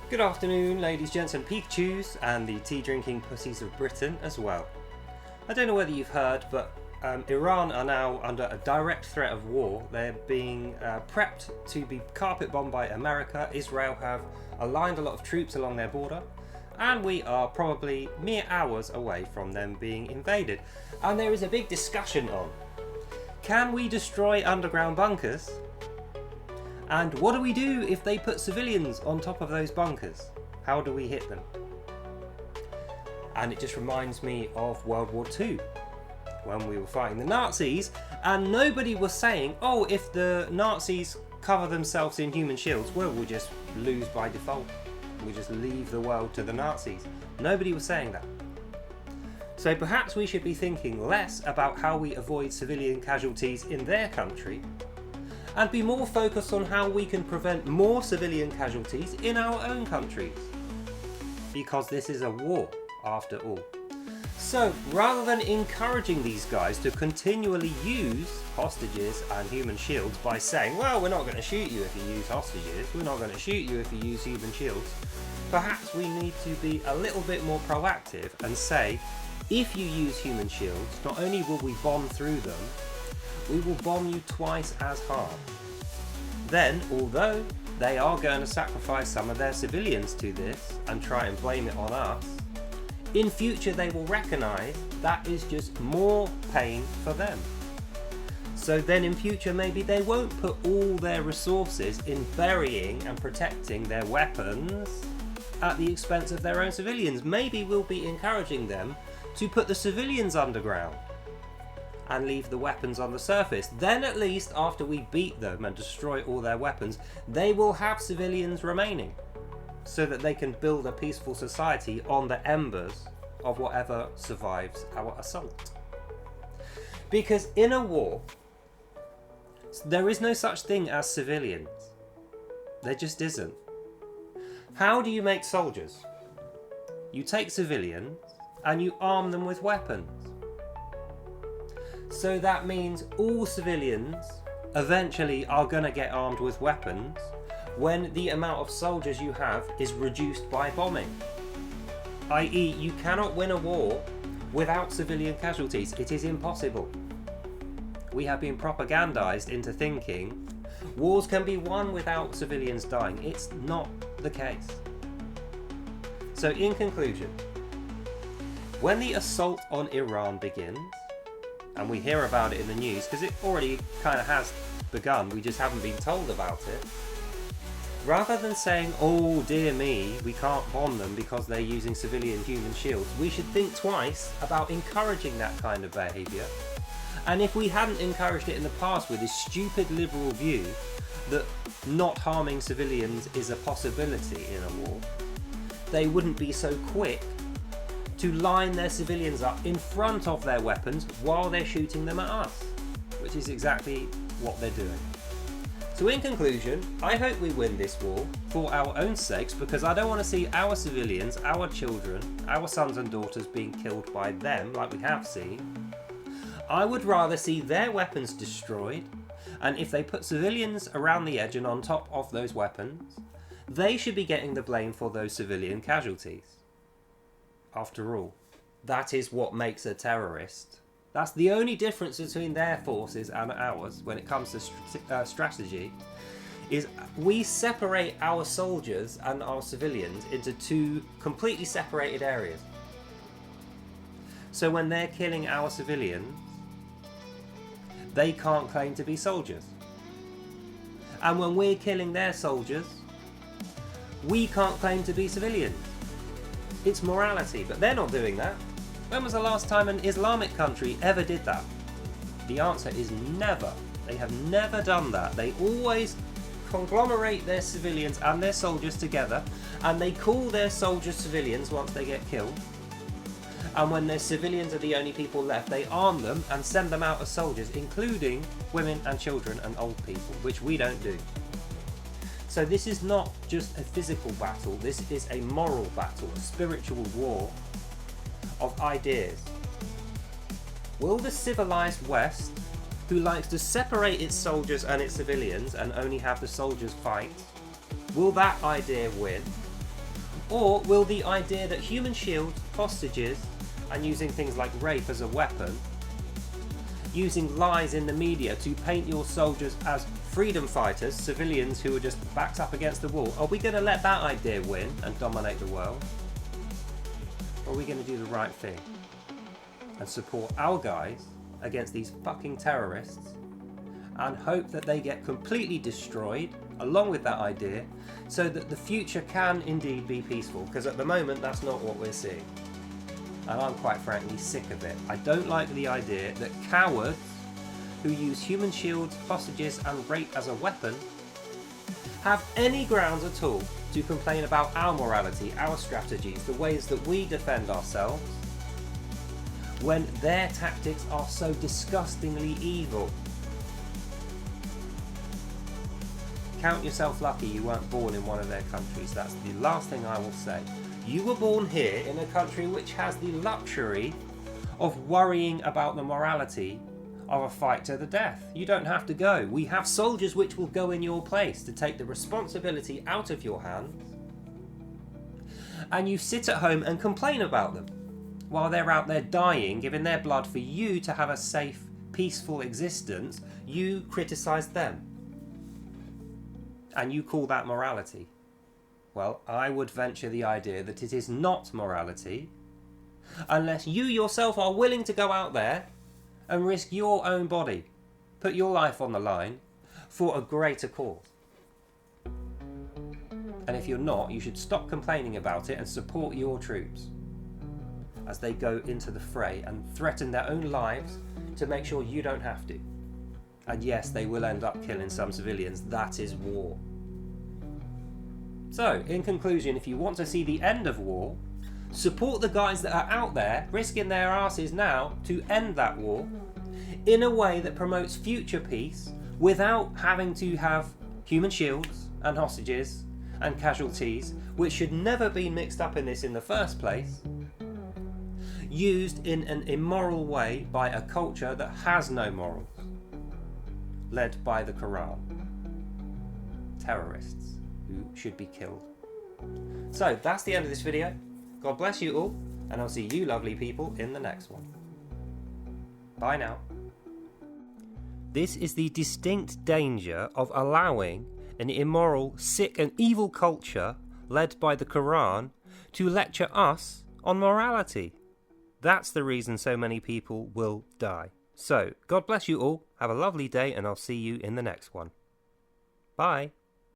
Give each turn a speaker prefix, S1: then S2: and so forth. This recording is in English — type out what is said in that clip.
S1: Good afternoon, ladies, gents and Pikachus, and the tea-drinking pussies of Britain as well. I don't know whether you've heard, but Iran are now under a direct threat of war. They're being prepped to be carpet bombed by America. Israel have aligned a lot of troops along their border, and we are probably mere hours away from them being invaded. And there is a big discussion on, can we destroy underground bunkers? And what do we do if they put civilians on top of those bunkers? How do we hit them? And it just reminds me of World War II, when we were fighting the Nazis, and nobody was saying, oh, if the Nazis cover themselves in human shields, well, we'll just lose by default. We'll just leave the world to the Nazis. Nobody was saying that. So perhaps we should be thinking less about how we avoid civilian casualties in their country, and be more focused on how we can prevent more civilian casualties in our own countries. Because this is a war, after all. So, rather than encouraging these guys to continually use hostages and human shields by saying, well, we're not going to shoot you if you use hostages, we're not going to shoot you if you use human shields, perhaps we need to be a little bit more proactive and say, if you use human shields, not only will we bomb through them, we will bomb you twice as hard. Then, although they are going to sacrifice some of their civilians to this and try and blame it on us, in future they will recognise that is just more pain for them. So then in future maybe they won't put all their resources in burying and protecting their weapons at the expense of their own civilians. Maybe we'll be encouraging them to put the civilians underground and leave the weapons on the surface. Then at least after we beat them and destroy all their weapons, they will have civilians remaining, so that they can build a peaceful society on the embers of whatever survives our assault. Because in a war, there is no such thing as civilians. There just isn't. How do you make soldiers? You take civilians and you arm them with weapons. So that means all civilians eventually are going to get armed with weapons when the amount of soldiers you have is reduced by bombing. I.e., you cannot win a war without civilian casualties. It is impossible. We have been propagandized into thinking wars can be won without civilians dying. It's not the case. So in conclusion, when the assault on Iran begins, and we hear about it in the news, because it already kind of has begun, we just haven't been told about it, rather than saying, oh dear me, we can't bomb them because they're using civilian human shields, we should think twice about encouraging that kind of behaviour. And if we hadn't encouraged it in the past with this stupid liberal view that not harming civilians is a possibility in a war, they wouldn't be so quick to line their civilians up in front of their weapons while they're shooting them at us, which is exactly what they're doing. So in conclusion, I hope we win this war for our own sakes, because I don't want to see our civilians, our children, our sons and daughters being killed by them like we have seen. I would rather see their weapons destroyed, and if they put civilians around the edge and on top of those weapons, they should be getting the blame for those civilian casualties. After all, that is what makes a terrorist. That's the only difference between their forces and ours when it comes to strategy, is we separate our soldiers and our civilians into two completely separated areas. So when they're killing our civilians, they can't claim to be soldiers. And when we're killing their soldiers, we can't claim to be civilians. It's morality, but they're not doing that. When was the last time an Islamic country ever did that? The answer is never. They have never done that. They always conglomerate their civilians and their soldiers together, and they call their soldiers civilians once they get killed. And when their civilians are the only people left, they arm them and send them out as soldiers, including women and children and old people, which we don't do. So this is not just a physical battle, this is a moral battle, a spiritual war of ideas. Will the civilized West, who likes to separate its soldiers and its civilians and only have the soldiers fight, will that idea win? Or will the idea that human shields, hostages, and using things like rape as a weapon, using lies in the media to paint your soldiers as freedom fighters, civilians who are just backed up against the wall, are we going to let that idea win and dominate the world? Or are we going to do the right thing and support our guys against these fucking terrorists and hope that they get completely destroyed along with that idea so that the future can indeed be peaceful? Because at the moment that's not what we're seeing. And I'm quite frankly sick of it. I don't like the idea that cowards who use human shields, hostages and rape as a weapon have any grounds at all to complain about our morality, our strategies, the ways that we defend ourselves, when their tactics are so disgustingly evil. Count yourself lucky you weren't born in one of their countries. That's the last thing I will say. You were born here in a country which has the luxury of worrying about the morality of a fight to the death. You don't have to go. We have soldiers which will go in your place to take the responsibility out of your hands. And you sit at home and complain about them while they're out there dying, giving their blood for you to have a safe, peaceful existence. You criticise them. And you call that morality. Well, I would venture the idea that it is not morality unless you yourself are willing to go out there and risk your own body, put your life on the line for a greater cause. And if you're not, you should stop complaining about it and support your troops as they go into the fray and threaten their own lives to make sure you don't have to. And yes, they will end up killing some civilians. That is war. So, in conclusion, if you want to see the end of war, support the guys that are out there risking their asses now to end that war in a way that promotes future peace without having to have human shields and hostages and casualties, which should never be mixed up in this in the first place, used in an immoral way by a culture that has no morals, led by the Quran. Terrorists who should be killed. So that's the end of this video. God bless you all, and I'll see you lovely people in the next one. Bye now. This is the distinct danger of allowing an immoral, sick and evil culture led by the Quran to lecture us on morality. That's the reason so many people will die. So, God bless you all, have a lovely day, and I'll see you in the next one. Bye.